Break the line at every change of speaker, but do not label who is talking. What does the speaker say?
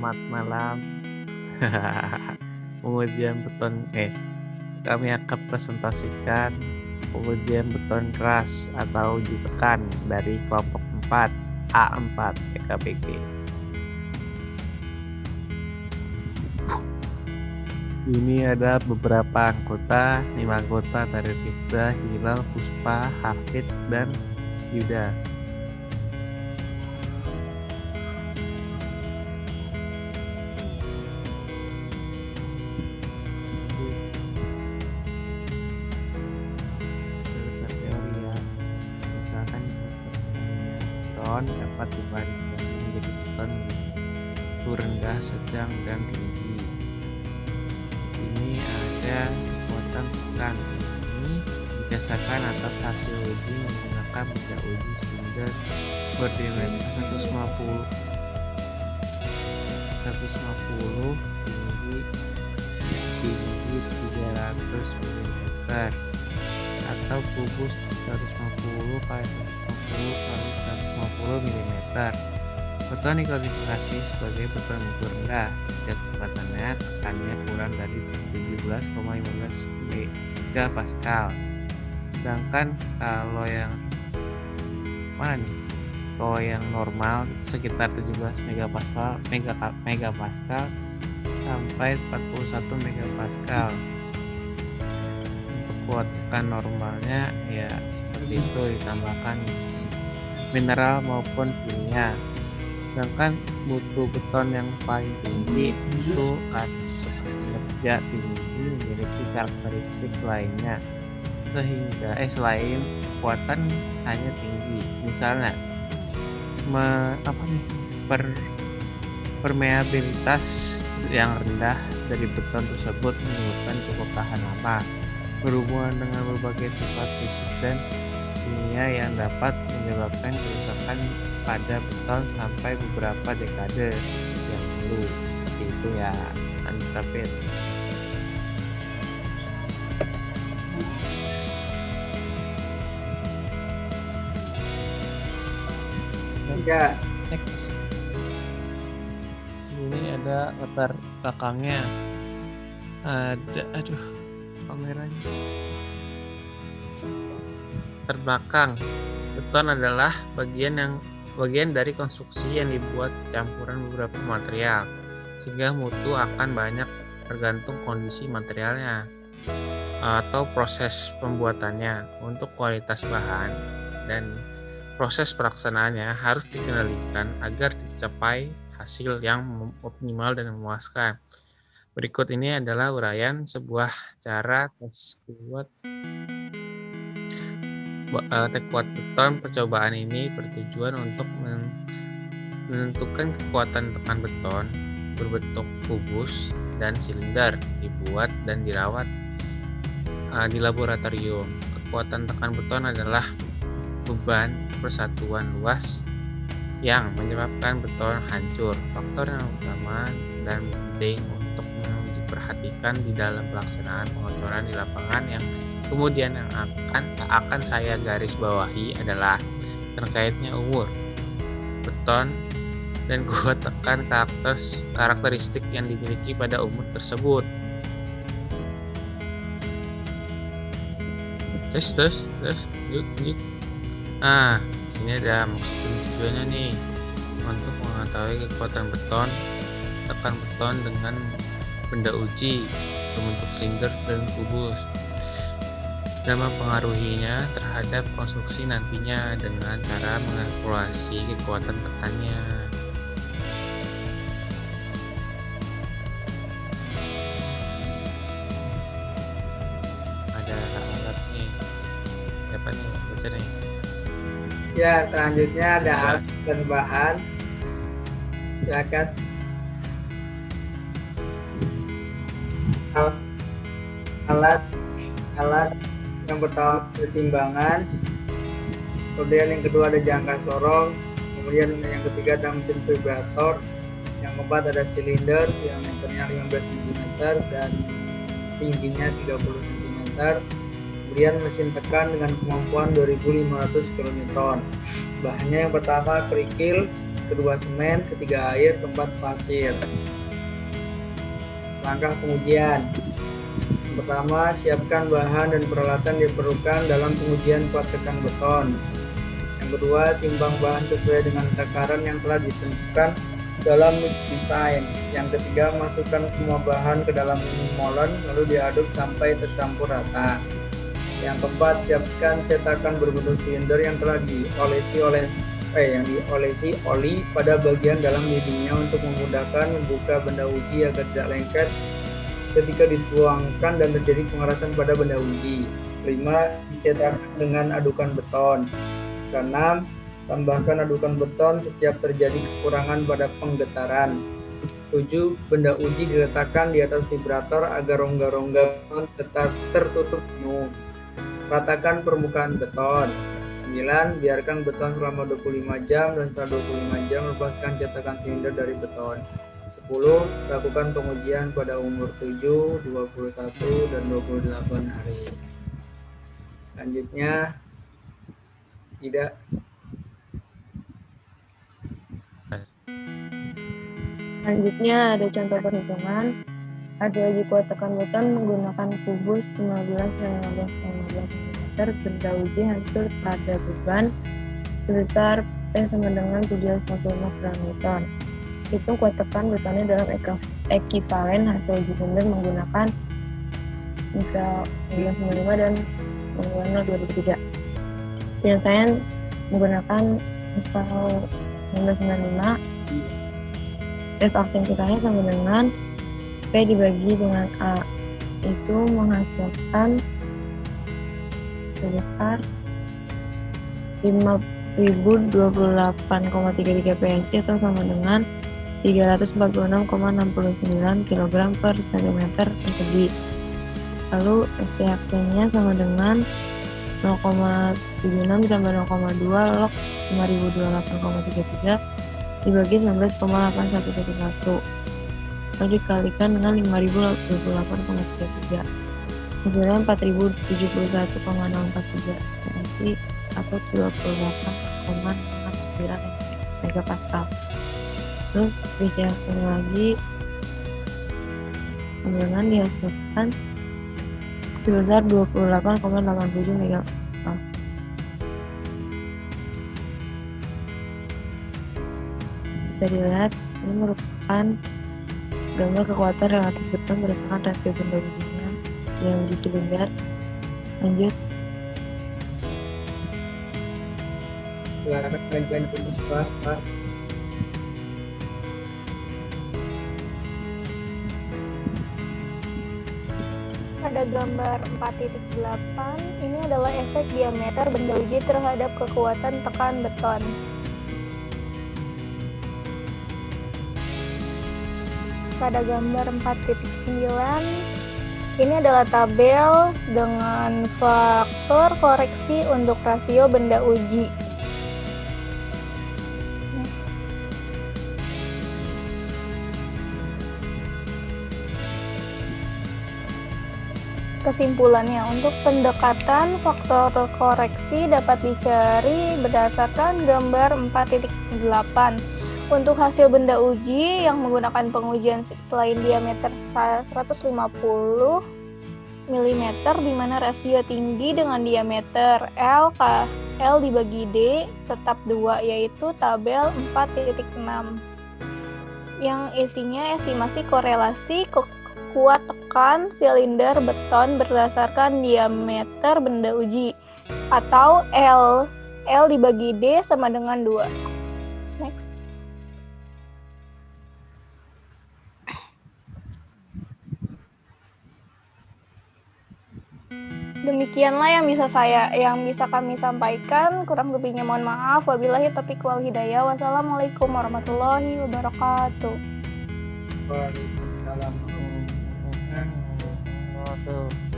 Selamat malam. Pengujian beton kami akan presentasikan pengujian beton keras atau uji tekan dari kelompok 4 A4 TKBG. Ini ada beberapa anggota, 5 anggota dari Rifda, Hilal, Puspa, Hafid, dan Yuda. Misalkan beton dapat divariasi menjadi beton rendah, sedang, dan tinggi. Ini ada kekuatan tekan. Ini didasarkan atas hasil uji menggunakan meja uji silinder berdiameter 150 tinggi 300 mm atau kubus 150 x 150 x 150 mm. Beton diklasifikasi sebagai beton mutu rendah jika kekuatannya tekannya kurang dari 17,15 MPa. Sedangkan kalau yang normal sekitar 17 MPa sampai 41 MPa. Untuk kuat tekan normalnya ya seperti itu, ditambahkan mineral maupun kimia. Sedangkan mutu beton yang paling tinggi itu kinerja tinggi memiliki karakteristik lainnya sehingga selain kekuatan hanya tinggi, misalnya permeabilitas yang rendah dari beton tersebut menyebabkan cukup tahan lama, berhubungan dengan berbagai sifat fisik dan kimia yang dapat menyebabkan kerusakan pada beton sampai beberapa dekade yang lalu. Seperti itu ya, Anstafet.
Ya.
Next. Ini ada latar belakangnya. Ada, kameranya. Terbelakang. Beton adalah bagian dari konstruksi yang dibuat campuran beberapa material, sehingga mutu akan banyak tergantung kondisi materialnya atau proses pembuatannya. Untuk kualitas bahan dan proses pelaksanaannya harus dikendalikan agar dicapai hasil yang optimal dan memuaskan. Berikut ini adalah uraian sebuah cara tes kuat beton. Percobaan ini bertujuan untuk menentukan kekuatan tekan beton berbentuk kubus dan silinder dibuat dan dirawat di laboratorium. Kekuatan tekan beton adalah beban persatuan luas yang menyebabkan beton hancur. Faktor yang utama dan penting untuk diperhatikan di dalam pelaksanaan pengecoran di lapangan yang kemudian akan saya garis bawahi adalah terkaitnya umur beton dan kuat tekan karakteristik yang dimiliki pada umur tersebut. Terus yuk. Nah, sini ada maksud dan tujuannya nih untuk mengetahui kekuatan beton, tekan beton dengan benda uji berbentuk silinder dan kubus dan mempengaruhinya terhadap konstruksi nantinya dengan cara mengevaluasi kekuatan tekannya. Ada alat nih. Siapa nih? Baca nih.
Ya, selanjutnya ada alat dan bahan. Silakan. Alat yang pertama ada timbangan, kemudian yang kedua ada jangka sorong, kemudian yang ketiga ada mesin vibrator, yang keempat ada silinder yang meternya 15 cm dan tingginya 30 cm, Kemudian mesin tekan dengan kemampuan 2.500 kN. Bahannya yang pertama kerikil, kedua semen, ketiga air, keempat pasir. Langkah pengujian. Pertama, siapkan bahan dan peralatan diperlukan dalam pengujian kuat tekan beton. Yang kedua, timbang bahan sesuai dengan takaran yang telah ditentukan dalam mix design. Yang ketiga, masukkan semua bahan ke dalam molen lalu diaduk sampai tercampur rata. Yang keempat, siapkan cetakan berbentuk silinder yang telah diolesi oli pada bagian dalam dindingnya untuk memudahkan membuka benda uji agar tidak lengket ketika dituangkan dan terjadi pengerasan pada benda uji. 5. Cetak dengan adukan beton. Keenam, tambahkan adukan beton setiap terjadi kekurangan pada penggetaran. 7. Benda uji diletakkan di atas vibrator agar rongga-rongga beton tetap tertutup penuh. Ratakan permukaan beton. 9. Biarkan beton selama 25 jam dan setelah 25 jam lepaskan cetakan silinder dari beton. 10. Lakukan pengujian pada umur 7, 21, dan 28 hari. Selanjutnya, tidak.
Selanjutnya ada contoh perhitungan. Ada uji kuat tekan beton menggunakan kubus 15 dan 15 mm. Benda uji hancur pada beban sebesar P sama dengan 750 gram. Hitung kuat tekan betonnya dalam ekivalen hasil uji silinder menggunakan misal 1995 dan 2003. Penyelesaian menggunakan misal 1995. F aksentuasinya sama dengan P dibagi dengan A, itu menghasilkan sebesar 5028,33 PSI atau sama dengan 346,69 kg per cm persegi. Lalu FTAK-nya sama dengan 0,76 tambah 0,2 log 5028,33 dibagi 19,8111 lalu dikalikan dengan 5028,33 hasilnya 4071,643 PSI atau 28,69 megapascal. Terus dihasilkan lagi dengan dihasilkan sebesar 28,87 megapascal. Bisa dilihat ini merupakan gambar kekuatan relatif beton berdasarkan rasio benda ujinya yang uji silinder. Lanjut.
Silakan kajian penulis, Pak.
Pada gambar 4.8, ini adalah efek diameter benda uji terhadap kekuatan tekan beton. Pada gambar 4.9, ini adalah tabel dengan faktor koreksi untuk rasio benda uji. Next. Kesimpulannya, untuk pendekatan faktor koreksi dapat dicari berdasarkan gambar 4.8. Untuk hasil benda uji yang menggunakan pengujian selain diameter 150 mm di mana rasio tinggi dengan diameter L dibagi D tetap 2, yaitu tabel 4.6 yang isinya estimasi korelasi kuat tekan silinder beton berdasarkan diameter benda uji atau L dibagi D sama dengan 2. Next. Demikianlah yang bisa kami sampaikan. Kurang lebihnya mohon maaf. Wabillahi taufiq wal hidayah. Wassalamualaikum warahmatullahi wabarakatuh.
Waalaikumsalam warahmatullahi wabarakatuh.